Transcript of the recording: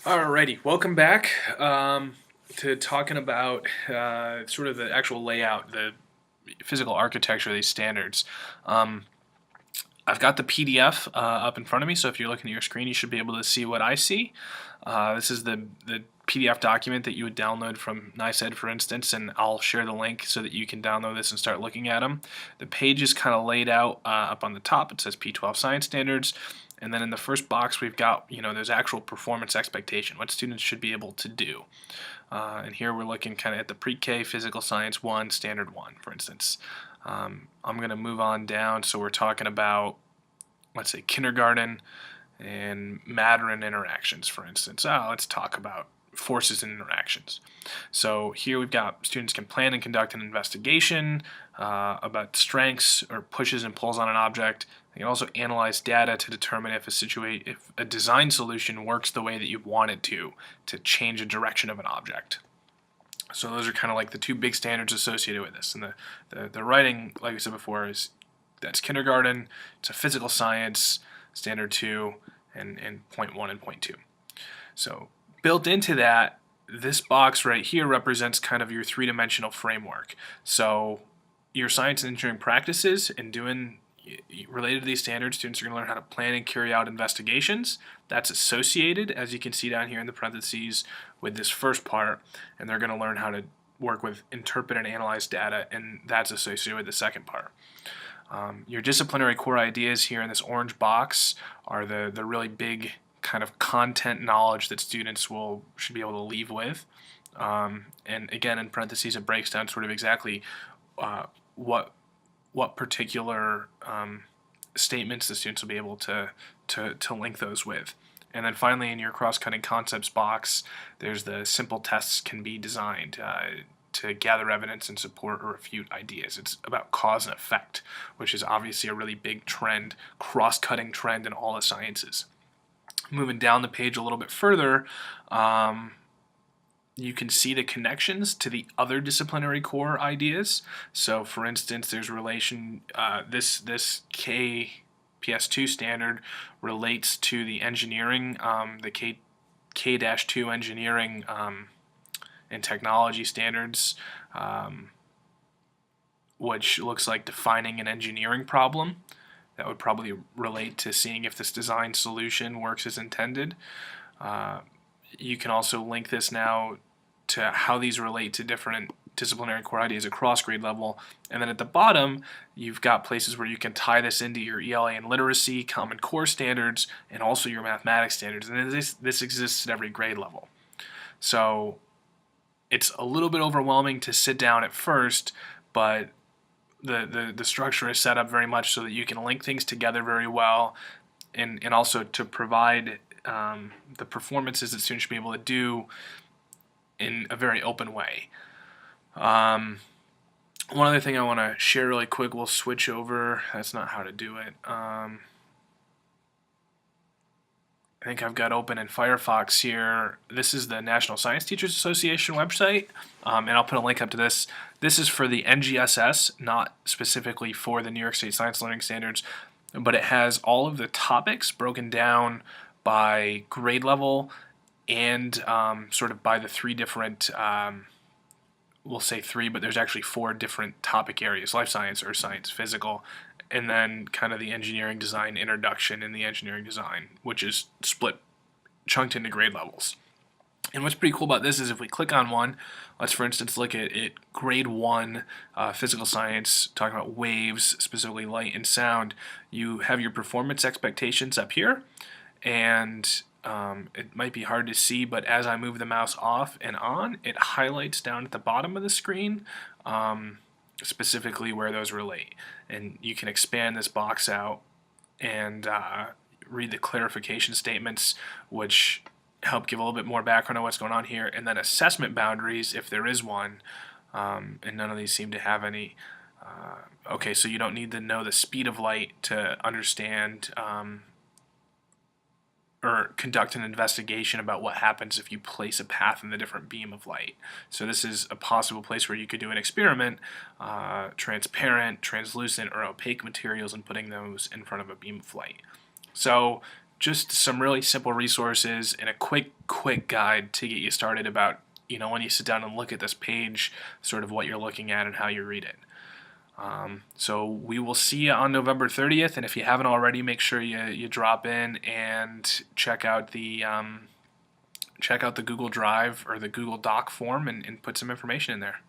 Alrighty, welcome back to talking about sort of the actual layout, the physical architecture of these standards. Um, I've got the PDF up in front of me, so if you're looking at your screen, you should be able to see what I see. This is the PDF document that you would download from NYS-SLS, for instance, and I'll share the link so that you can download this and start looking at them. The page is kind of laid out up on the top. It says P12 Science Standards. And then in the first box, we've got, there's actual performance expectation, what students should be able to do. And here we're looking kind of at the pre-K Physical Science 1, Standard 1, for instance. I'm going to move on down, so we're talking about, let's say, kindergarten and matter and interactions, for instance. Let's talk about forces and interactions. So here we've got students can plan and conduct an investigation about strengths or pushes and pulls on an object. They can also analyze data to determine if a design solution works the way that you want it to change the direction of an object. So those are kind of like the two big standards associated with this. And the writing, like I said before, that's kindergarten. It's a physical science, standard 2, and point 1 and point 2. So built into that, this box right here represents kind of your three-dimensional framework. So your science and engineering practices and doing related to these standards, students are going to learn how to plan and carry out investigations. That's associated, as you can see down here in the parentheses, with this first part, and they're going to learn how to work with interpret and analyze data, and that's associated with the second part. Your disciplinary core ideas here in this orange box are the really big kind of content knowledge that students should be able to leave with. And again, in parentheses, it breaks down sort of exactly what particular statements the students will be able to link those with. And then finally, in your cross-cutting concepts box, there's the simple tests can be designed to gather evidence and support or refute ideas. It's about cause and effect, which is obviously a really big trend, cross-cutting trend in all the sciences. Moving down the page a little bit further, you can see the connections to the other disciplinary core ideas. So for instance, there's relation, this KPS2 standard relates to the engineering, the K-2 engineering and technology standards, which looks like defining an engineering problem. That would probably relate to seeing if this design solution works as intended. You can also link this now to how these relate to different disciplinary core ideas across grade level. And then at the bottom, you've got places where you can tie this into your ELA and literacy, Common Core standards, and also your mathematics standards. And this exists at every grade level. So it's a little bit overwhelming to sit down at first, but the structure is set up very much so that you can link things together very well, and also to provide the performances that students should be able to do in a very open way. One other thing I want to share really quick, we'll switch over. That's not how to do it. I think I've got open in Firefox here. This is the National Science Teachers Association website, and I'll put a link up to this. This is for the NGSS, not specifically for the New York State Science Learning Standards, but it has all of the topics broken down by grade level and sort of by the three different, we'll say three, but there's actually 4 different topic areas: life science, earth science, physical, and then kind of the engineering design introduction and the engineering design, which is chunked into grade levels. And what's pretty cool about this is if we click on one, let's for instance look at grade 1 physical science, talking about waves, specifically light and sound. You have your performance expectations up here, and it might be hard to see, but as I move the mouse off and on, it highlights down at the bottom of the screen specifically where those relate. And you can expand this box out and read the clarification statements, which help give a little bit more background on what's going on here, and then assessment boundaries, if there is one, and none of these seem to have any. Okay, so you don't need to know the speed of light to understand or conduct an investigation about what happens if you place a path in the different beam of light. So this is a possible place where you could do an experiment, transparent, translucent, or opaque materials, and putting those in front of a beam of light. So just some really simple resources and a quick guide to get you started about, when you sit down and look at this page, sort of what you're looking at and how you read it. So we will see you on November 30th, and if you haven't already, make sure you drop in and check out the Google Drive or the Google Doc form and put some information in there.